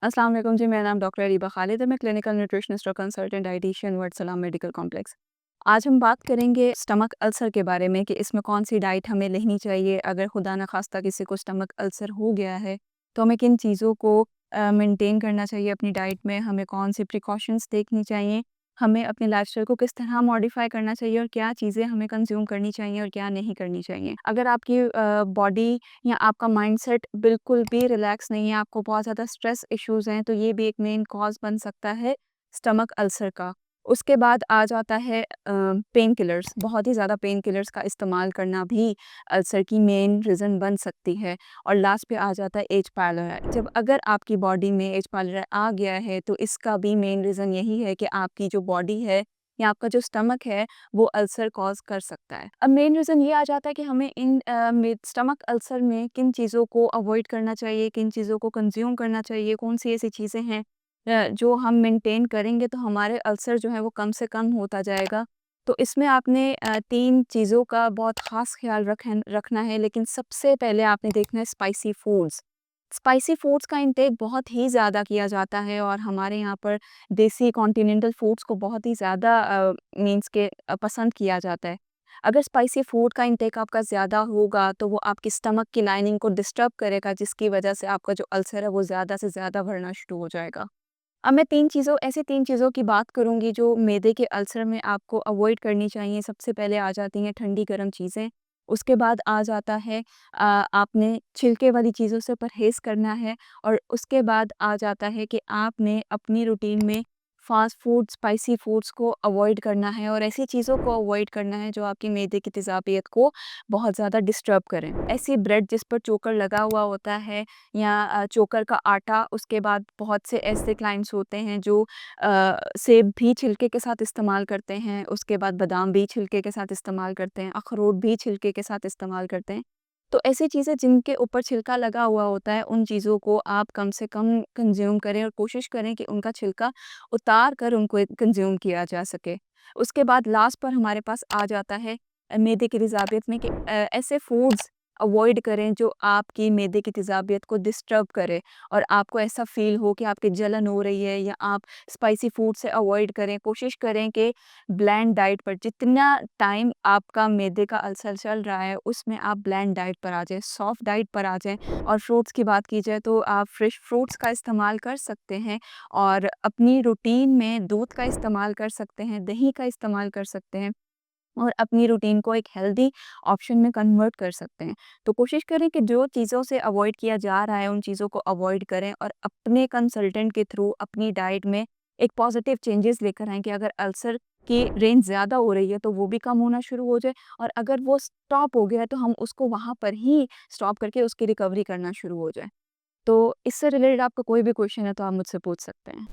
अस्सलाम वालेकुम जी, मेरा नाम डॉक्टर अरीबा खालिद है। मैं क्लिनिकल न्यूट्रिशनिस्ट और consultant dietitian word medical complex. आज हम बात करेंगे स्टमक अल्सर के बारे में कि इसमें कौन-सी डाइट हमें लेनी चाहिए। अगर खुदा न ख़ास्ता किसी को स्टमक अल्सर हो गया है, तो हमें किन चीज़ों को मेंटेन करना चाहिए अपनी डाइट में, हमें कौन-सी प्रिकॉशंस देखनी चाहिए, हमें अपने लाइफ़स्टाइल को किस तरह मॉडिफ़ाई करना चाहिए और क्या चीज़ें हमें कंज़्यूम करनी चाहिए और क्या नहीं करनी चाहिए। अगर आपकी बॉडी या आपका माइंडसेट बिल्कुल भी रिलैक्स नहीं है, आपको बहुत ज़्यादा स्ट्रेस इश्यूज़ हैं, तो ये भी एक मेन कॉज़ बन सकता है स्टमक अल्सर का। उसके बाद आ जाता है पेन किलर्स, बहुत ही ज़्यादा पेन किलर्स का इस्तेमाल करना भी अल्सर की मेन रीज़न बन सकती है। और लास्ट पे आ जाता है एज पायलोरा। जब अगर आपकी बॉडी में एज पायलोरा आ गया है, तो इसका भी मेन रीज़न यही है कि आपकी जो बॉडी है या आपका जो स्टमक है, वो अल्सर कॉज़ कर सकता है। अब मेन रीज़न ये आ जाता है कि हमें इन में स्टमक अल्सर में किन चीज़ों को अवॉइड करना चाहिए, किन चीज़ों को कंज़्यूम करना चाहिए, कौन-सी ऐसी चीज़ें हैं जो हम मेंटेन करेंगे तो हमारे अल्सर जो है वो कम से कम होता जाएगा। तो इसमें आपने 3 चीज़ों का बहुत ख़ास ख़्याल रखना है, लेकिन सबसे पहले आपने देखना है स्पाइसी फूड्स। स्पाइसी फूड्स का इंटेक बहुत ही ज़्यादा किया जाता है और हमारे यहाँ पर देसी कॉन्टिनेंटल फूड्स को बहुत ही ज़्यादा मीन्स के पसंद किया जाता है। अगर स्पाइसी फूड का इंटेक आपका ज़्यादा होगा, तो वो आपकी स्टमक की लाइनिंग को डिस्टर्ब करेगा, जिसकी वजह से आपका जो अल्सर है वो ज़्यादा से ज़्यादा बढ़ना शुरू हो जाएगा। अब मैं 3 चीज़ों की बात करूँगी जो मैदे के अल्सर में आपको अवॉइड करनी चाहिए। सबसे पहले आ जाती हैं ठंडी गर्म चीज़ें, उसके बाद आ जाता है आपने छिलके वाली चीज़ों से परहेज़ करना है और उसके बाद आ जाता है कि आपने अपनी रूटीन में फ़ास्ट फूड, स्पाइसी फूड्स को अवॉइड करना है और ऐसी चीज़ों को अवॉइड करना है जो आपकी मैदे की तेज़ाबियत को बहुत ज़्यादा डिस्टर्ब करें। ऐसी ब्रेड जिस पर चोकर लगा हुआ होता है या चोकर का आटा, उसके बाद बहुत से ऐसे क्लाइंट्स होते हैं जो सेब भी छिलके के साथ इस्तेमाल करते हैं, उसके बाद बादाम भी छिलके के साथ इस्तेमाल करते हैं, अखरोट भी छिलके के साथ इस्तेमाल करते हैं। तो ऐसी चीज़ें जिनके ऊपर छिलका लगा हुआ होता है, उन चीज़ों को आप कम से कम कंज़्यूम करें और कोशिश करें कि उनका छिलका उतार कर उनको कंज़्यूम किया जा सके। उसके बाद लास्ट पर हमारे पास आ जाता है मैदे की तेज़ाबियत में कि ऐसे फूड्स अवॉइड करें जो आपकी मैदे की तेज़ाबियत को डिस्टर्ब करे और आपको ऐसा फ़ील हो कि आपकी जलन हो रही है या आप स्पाइसी फूड से अवॉइड करें। कोशिश करें कि ब्लेंड डाइट पर जितना टाइम आपका मैदे का अल्सर चल रहा है, उसमें आप ब्लेंड डाइट पर आ जाएँ, सॉफ्ट डाइट पर आ जाएँ। और फ्रूट्स की बात की जाए तो आप फ्रेश फ्रूट्स का इस्तेमाल कर सकते हैं और अपनी रूटीन में दूध का इस्तेमाल कर सकते हैं, दही का इस्तेमाल कर सकते हैं। और अपनी रूटीन को एक हेल्दी ऑप्शन में कन्वर्ट कर सकते हैं। तो कोशिश करें कि जो चीज़ों से अवॉइड किया जा रहा है, उन चीज़ों को अवॉइड करें और अपने कंसल्टेंट के थ्रू अपनी डाइट में एक पॉजिटिव चेंजेस लेकर आएँ कि अगर अल्सर की रेंज ज़्यादा हो रही है, तो वो भी कम होना शुरू हो जाए और अगर वो स्टॉप हो गया है, तो हम उसको वहाँ पर ही स्टॉप करके उसकी रिकवरी करना शुरू हो जाए। तो इससे रिलेटेड आपका कोई भी क्वेश्चन है, तो आप मुझसे पूछ सकते हैं।